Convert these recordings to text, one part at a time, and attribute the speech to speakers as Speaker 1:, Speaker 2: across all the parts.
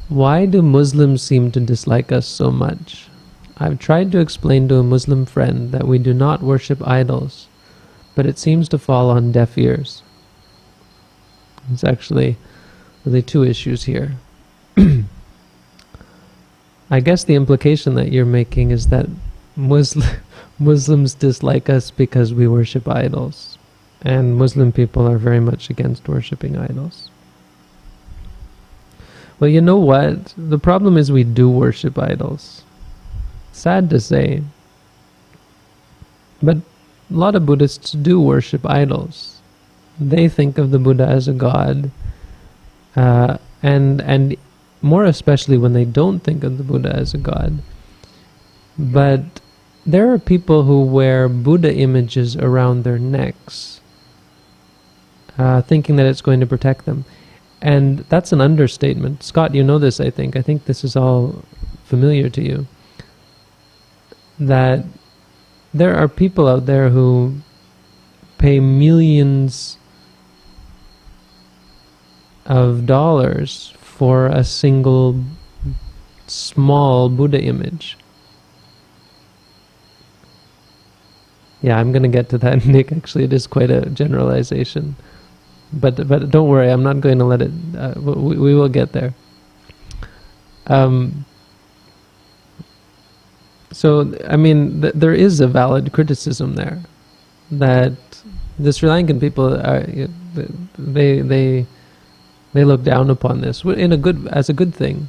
Speaker 1: Why do Muslims seem to dislike us so much? I've tried to explain to a Muslim friend that we do not worship idols, but it seems to fall on deaf ears. It's actually really two issues here. I guess the implication that you're making is that Muslims dislike us because we worship idols, and Muslim people are very much against worshipping idols. Well, you know what? The problem is we do worship idols. Sad to say, but a lot of Buddhists do worship idols. They think of the Buddha as a god, and more especially when they don't think of the Buddha as a god. But there are people who wear Buddha images around their necks, thinking that it's going to protect them. And that's an understatement. Scott, you know this, I think. I think this is all familiar to you. That there are people out there who pay millions of dollars for a single small Buddha image. Yeah, I'm going to get to that, Nick. Actually, it is quite a generalization. But don't worry, I'm not going to let it... we will get there. So, I mean, there is a valid criticism there. That the Sri Lankan people, they look down upon this as a good thing.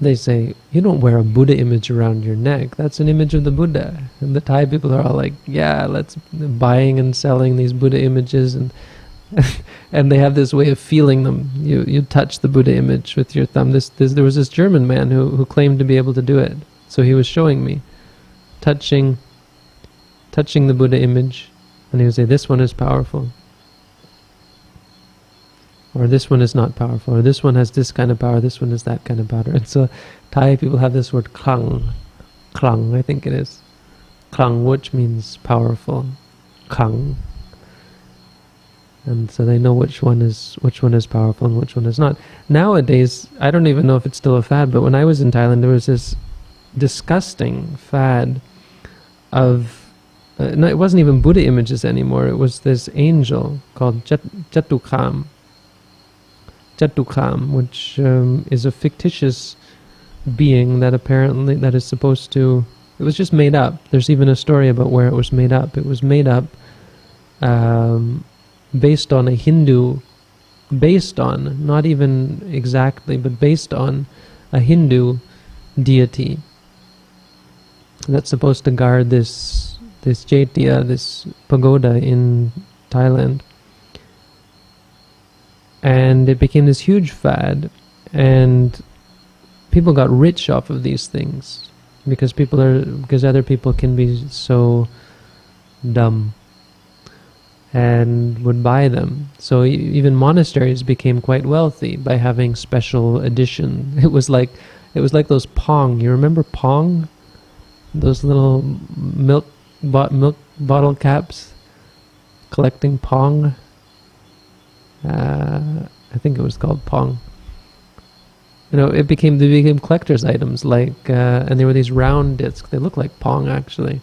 Speaker 1: They say, you don't wear a Buddha image around your neck. That's an image of the Buddha. And the Thai people are all like, yeah, let's buying and selling these Buddha images, and and they have this way of feeling them. You touch the Buddha image with your thumb. There was this German man who claimed to be able to do it. So he was showing me, touching the Buddha image, and he would say, this one is powerful. Or this one is not powerful, or this one has this kind of power, this one has that kind of power. And so Thai people have this word klang, I think it is. Klang, which means powerful. Kang. And so they know which one is powerful and which one is not. Nowadays, I don't even know if it's still a fad, but when I was in Thailand, there was this disgusting fad of... no, it wasn't even Buddha images anymore. It was this angel called Jatukham, which is a fictitious being that apparently that is supposed to... It was just made up. There's even a story about where it was made up. It was made up based on a Hindu... Based on, not even exactly, but based on a Hindu deity that's supposed to guard this Chaitya, this pagoda in Thailand. And it became this huge fad, and people got rich off of these things because other people can be so dumb and would buy them. So even monasteries became quite wealthy by having special edition. It was like those Pong. You remember Pong? Those little milk bottle caps collecting Pong. I think it was called Pong. You know, they became collector's items, like, and there were these round discs. They look like Pong, actually,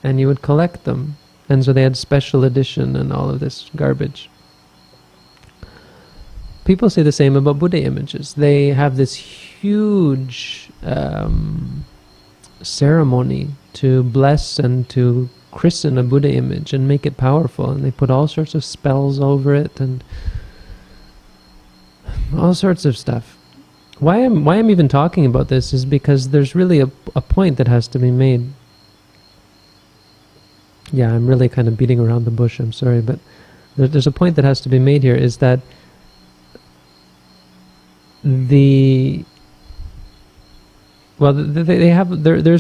Speaker 1: and you would collect them. And so they had special edition and all of this garbage. People say the same about Buddha images. They have this huge ceremony to bless and to christen a Buddha image and make it powerful, and they put all sorts of spells over it and all sorts of stuff. Why I'm even talking about this is because there's really a point that has to be made. Yeah, I'm really kind of beating around the bush, I'm sorry, but there's a point that has to be made here, is that there's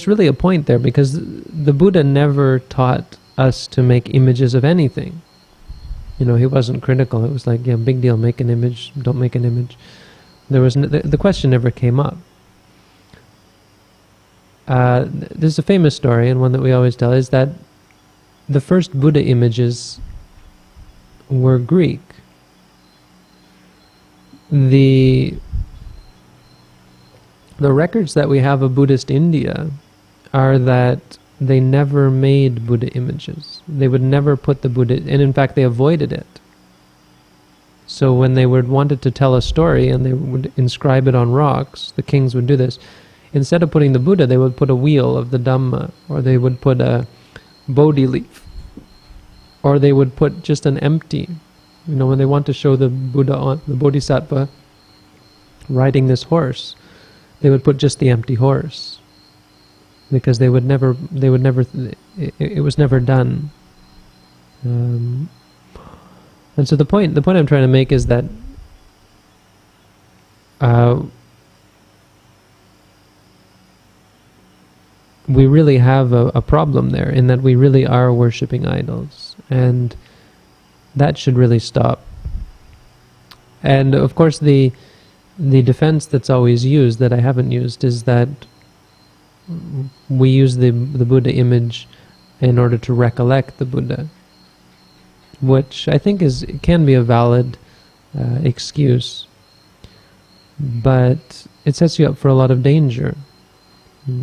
Speaker 1: really a point there, because the Buddha never taught us to make images of anything. You know, he wasn't critical. It was like, yeah, big deal, make an image, don't make an image. The question never came up. There's a famous story, and one that we always tell, is that the first Buddha images were Greek. the records that we have of Buddhist India are that they never made Buddha images. They would never put the Buddha, and in fact they avoided it. So when they wanted to tell a story and they would inscribe it on rocks, the kings would do this. Instead of putting the Buddha, they would put a wheel of the Dhamma, or they would put a Bodhi leaf, or they would put just an empty. When they want to show the Buddha on the Bodhisattva riding this horse, they would put just the empty horse, because it was never done. And so the point I'm trying to make is that we really have a problem there, in that we really are worshipping idols, and that should really stop. And of course the defense that's always used, that I haven't used, is that we use the Buddha image in order to recollect the Buddha, which I think can be a valid excuse, but it sets you up for a lot of danger,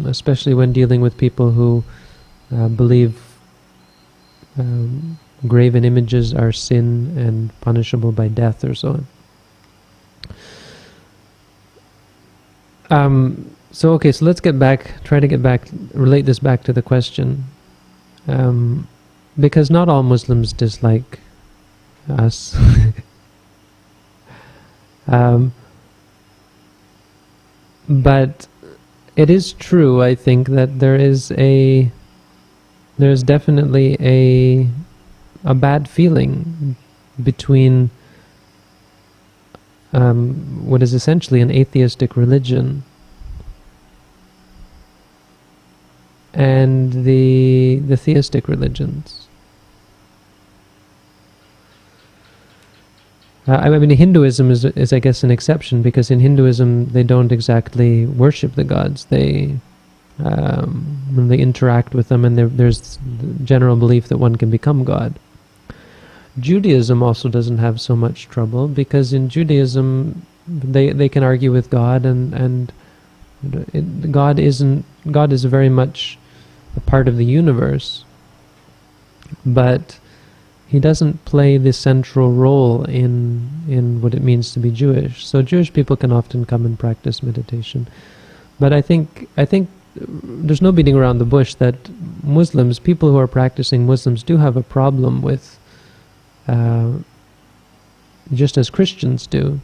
Speaker 1: especially when dealing with people who believe graven images are sin and punishable by death or so on. So let's relate this back to the question, because not all Muslims dislike us. But it is true, I think, that there's definitely a bad feeling between what is essentially an atheistic religion and the theistic religions. I mean, Hinduism is, I guess, an exception, because in Hinduism they don't exactly worship the gods. They interact with them, and there's the general belief that one can become God. Judaism also doesn't have so much trouble, because in Judaism they can argue with God, and God is very much a part of the universe, but he doesn't play the central role in what it means to be Jewish. So Jewish people can often come and practice meditation, but I think there's no beating around the bush that people who are practicing Muslims, do have a problem with, just as Christians do,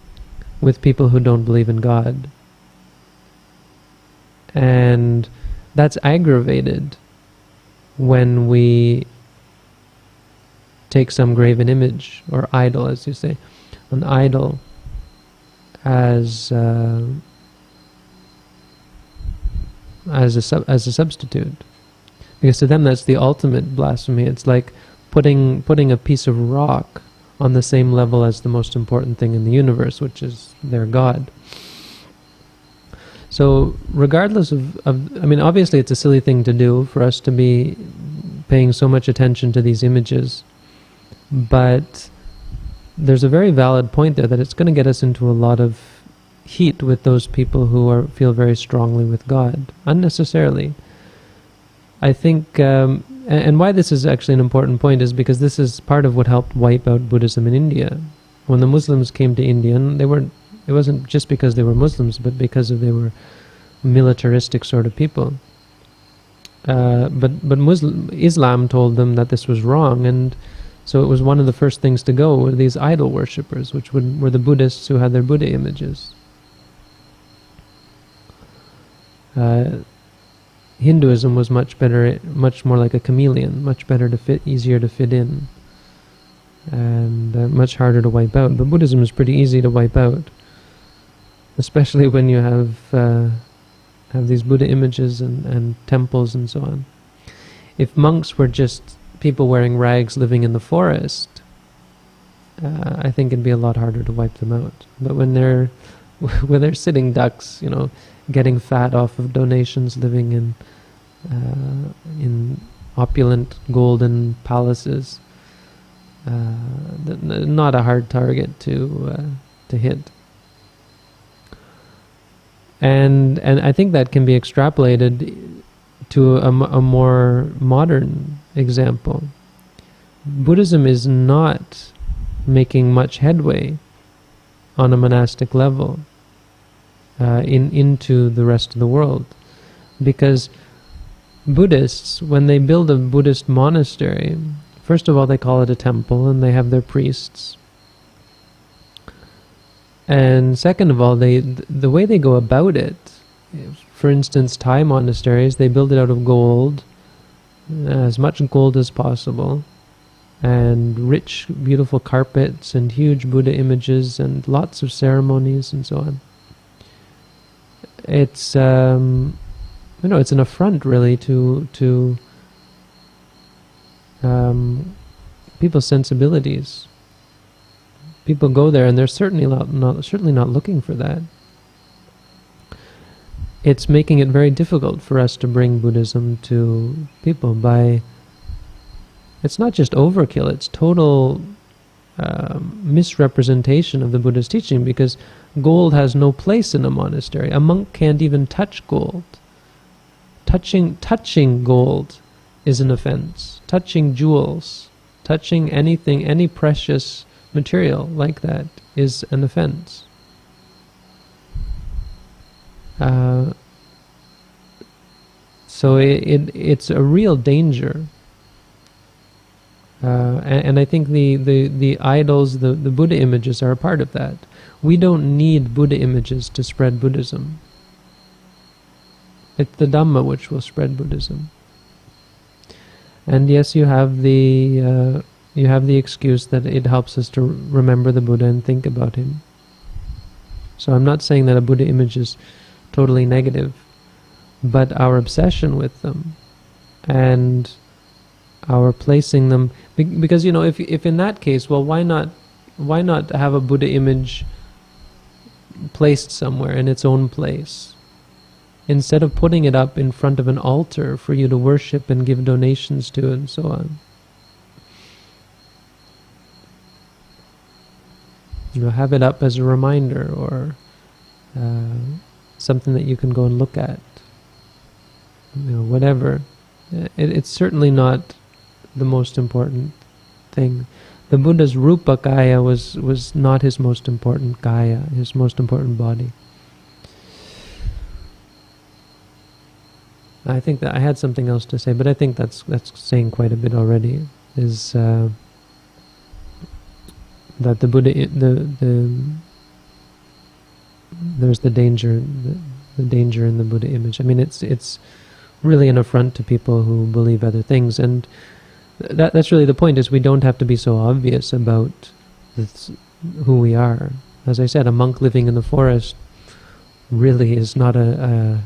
Speaker 1: with people who don't believe in God. And that's aggravated when we take some graven image, or idol, as you say, an idol, as a substitute, because to them that's the ultimate blasphemy. It's like putting a piece of rock on the same level as the most important thing in the universe, which is their God. So regardless of I mean, obviously it's a silly thing to do for us to be paying so much attention to these images, but there's a very valid point there, that it's going to get us into a lot of heat with those people who feel very strongly with God, unnecessarily. I think, and why this is actually an important point is because this is part of what helped wipe out Buddhism in India. When the Muslims came to India, and it wasn't just because they were Muslims, but because they were militaristic sort of people. But Islam told them that this was wrong, and so it was one of the first things to go were these idol worshippers, which were the Buddhists who had their Buddha images. Hinduism was much more like a chameleon, much better to fit, easier to fit in, and much harder to wipe out. But Buddhism is pretty easy to wipe out, especially when you have these Buddha images and temples and so on. If monks were just people wearing rags living in the forest, I think it'd be a lot harder to wipe them out. But when they're sitting ducks, getting fat off of donations, living in opulent golden palaces, not a hard target to hit. And I think that can be extrapolated to a more modern example. Buddhism is not making much headway on a monastic level into the rest of the world, because Buddhists, when they build a Buddhist monastery, first of all they call it a temple and they have their priests, and second of all the way they go about it, for instance Thai monasteries, they build it out of gold, as much gold as possible, and rich beautiful carpets and huge Buddha images and lots of ceremonies and so on. It's it's an affront really to people's sensibilities. People go there and they're certainly not looking for that. It's making it very difficult for us to bring Buddhism to people by, it's not just overkill, it's total misrepresentation of the Buddha's teaching, because gold has no place in a monastery. A monk can't even touch gold. Touching gold is an offense. Touching jewels, touching anything, any precious material like that is an offense. So it's a real danger. And I think the idols, the Buddha images are a part of that. We don't need Buddha images to spread Buddhism. It's the Dhamma which will spread Buddhism. And yes, you have the excuse that it helps us to remember the Buddha and think about him. So I'm not saying that a Buddha image is totally negative, but our obsession with them and our placing them, because if in that case, well, why not have a Buddha image placed somewhere in its own place, instead of putting it up in front of an altar for you to worship and give donations to and so on. Have it up as a reminder, or something that you can go and look at, whatever. It's certainly not the most important thing. The Buddha's Rupa Kaya was not his most important Kaya, his most important body. I think that I had something else to say, but I think that's saying quite a bit already. Is that the Buddha, there's the danger in the Buddha image. I mean, it's really an affront to people who believe other things, and that's really the point. Is we don't have to be so obvious about who we are. As I said, a monk living in the forest really is not a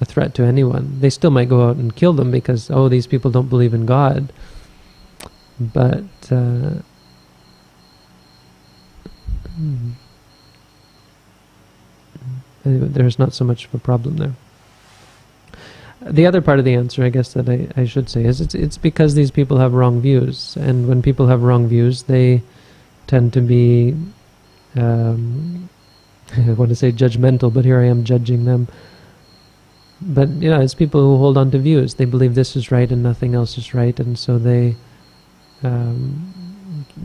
Speaker 1: threat to anyone. They still might go out and kill them because, these people don't believe in God. But anyway, there's not so much of a problem there. The other part of the answer, I guess, that I should say is it's because these people have wrong views, and when people have wrong views, they tend to be I want to say judgmental, but here I am judging them. But it's people who hold on to views. They believe this is right and nothing else is right, and so they're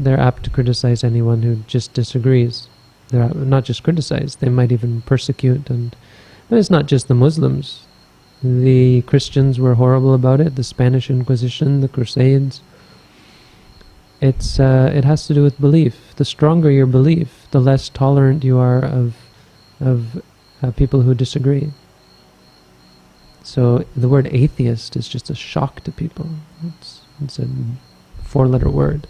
Speaker 1: apt to criticize anyone who just disagrees. They're not just criticize; they might even persecute. And it's not just the Muslims. The Christians were horrible about it. The Spanish Inquisition, the Crusades. It has to do with belief. The stronger your belief, the less tolerant you are of people who disagree. So the word atheist is just a shock to people. It's a 4-letter word.